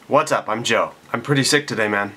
What's up? I'm Joe. I'm pretty sick today, man.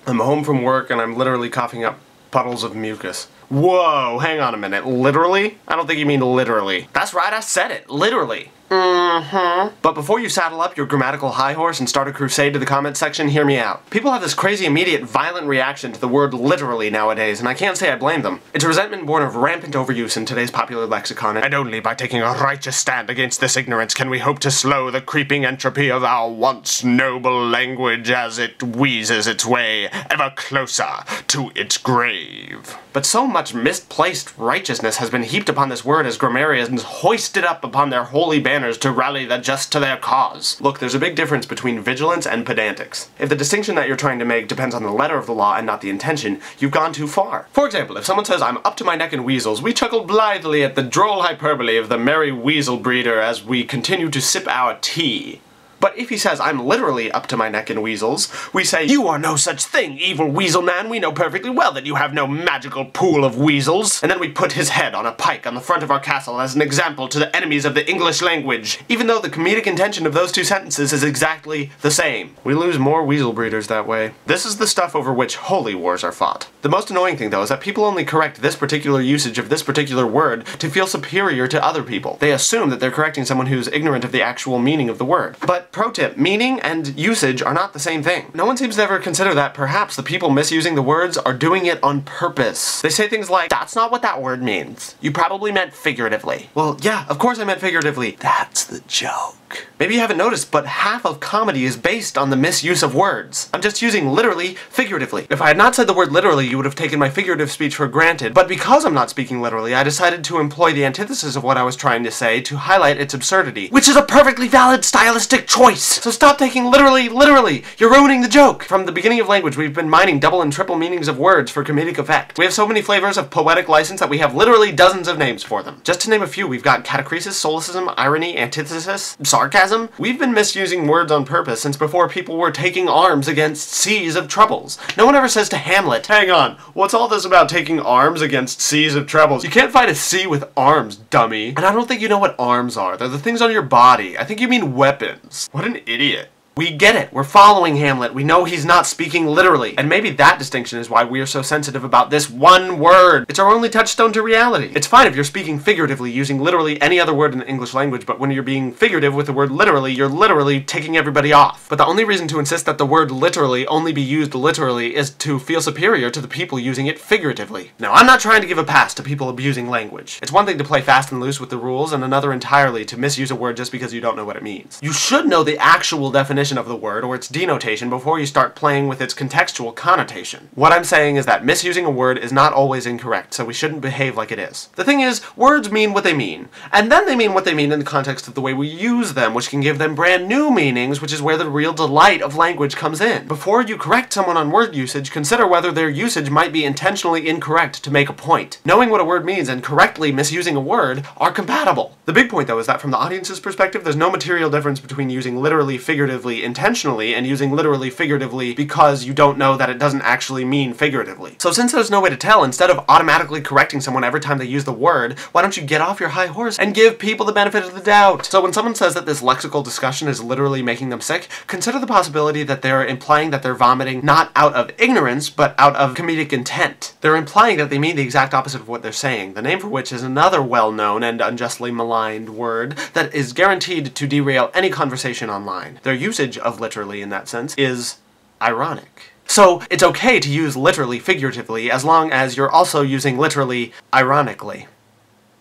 I'm home from work and I'm literally coughing up puddles of mucus. Whoa, hang on a minute. Literally? I don't think you mean literally. That's right, I said it. Literally. But before you saddle up your grammatical high horse and start a crusade to the comment section, hear me out. People have this crazy, immediate, violent reaction to the word literally nowadays, and I can't say I blame them. It's a resentment born of rampant overuse in today's popular lexicon, and only by taking a righteous stand against this ignorance can we hope to slow the creeping entropy of our once noble language as it wheezes its way ever closer to its grave. But so much misplaced righteousness has been heaped upon this word as grammarians hoist it up upon their holy banners to rally the just to their cause. Look, there's a big difference between vigilance and pedantics. If the distinction that you're trying to make depends on the letter of the law and not the intention, you've gone too far. For example, if someone says, "I'm up to my neck in weasels," we chuckle blithely at the droll hyperbole of the merry weasel breeder as we continue to sip our tea. But if he says, "I'm literally up to my neck in weasels," we say, "You are no such thing, evil weasel man. We know perfectly well that you have no magical pool of weasels." And then we put his head on a pike on the front of our castle as an example to the enemies of the English language, even though the comedic intention of those two sentences is exactly the same. We lose more weasel breeders that way. This is the stuff over which holy wars are fought. The most annoying thing, though, is that people only correct this particular usage of this particular word to feel superior to other people. They assume that they're correcting someone who's ignorant of the actual meaning of the word. But pro tip, meaning and usage are not the same thing. No one seems to ever consider that perhaps the people misusing the words are doing it on purpose. They say things like, "That's not what that word means. You probably meant figuratively." Well, yeah, of course I meant figuratively. That's the joke. Maybe you haven't noticed, but half of comedy is based on the misuse of words. I'm just using literally, figuratively. If I had not said the word literally, you would have taken my figurative speech for granted, but because I'm not speaking literally, I decided to employ the antithesis of what I was trying to say to highlight its absurdity, which is a perfectly valid stylistic choice. So stop taking literally. You're ruining the joke. From the beginning of language, we've been mining double and triple meanings of words for comedic effect. We have so many flavors of poetic license that we have literally dozens of names for them. Just to name a few, we've got catachresis, solecism, irony, antithesis, sarcasm. We've been misusing words on purpose since before people were taking arms against seas of troubles. No one ever says to Hamlet, "Hang on, what's all this about taking arms against seas of troubles? You can't fight a sea with arms, dummy." And I don't think you know what arms are. They're the things on your body. I think you mean weapons. What an idiot. We get it. We're following Hamlet. We know he's not speaking literally. And maybe that distinction is why we are so sensitive about this one word. It's our only touchstone to reality. It's fine if you're speaking figuratively using literally any other word in the English language, but when you're being figurative with the word literally, you're literally taking everybody off. But the only reason to insist that the word literally only be used literally is to feel superior to the people using it figuratively. Now, I'm not trying to give a pass to people abusing language. It's one thing to play fast and loose with the rules, and another entirely to misuse a word just because you don't know what it means. You should know the actual definition of the word or its denotation before you start playing with its contextual connotation. What I'm saying is that misusing a word is not always incorrect, so we shouldn't behave like it is. The thing is, words mean what they mean, and then they mean what they mean in the context of the way we use them, which can give them brand new meanings, which is where the real delight of language comes in. Before you correct someone on word usage, consider whether their usage might be intentionally incorrect to make a point. Knowing what a word means and correctly misusing a word are compatible. The big point, though, is that from the audience's perspective, there's no material difference between using literally, figuratively, intentionally, and using literally figuratively because you don't know that it doesn't actually mean figuratively. So since there's no way to tell, instead of automatically correcting someone every time they use the word, why don't you get off your high horse and give people the benefit of the doubt? So when someone says that this lexical discussion is literally making them sick, consider the possibility that they're implying that they're vomiting not out of ignorance, but out of comedic intent. They're implying that they mean the exact opposite of what they're saying, the name for which is another well-known and unjustly maligned word that is guaranteed to derail any conversation online. Their usage of literally in that sense is ironic. So it's okay to use literally figuratively as long as you're also using literally ironically.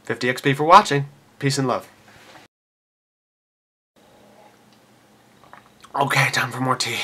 50 XP for watching. Peace and love. Okay, time for more tea.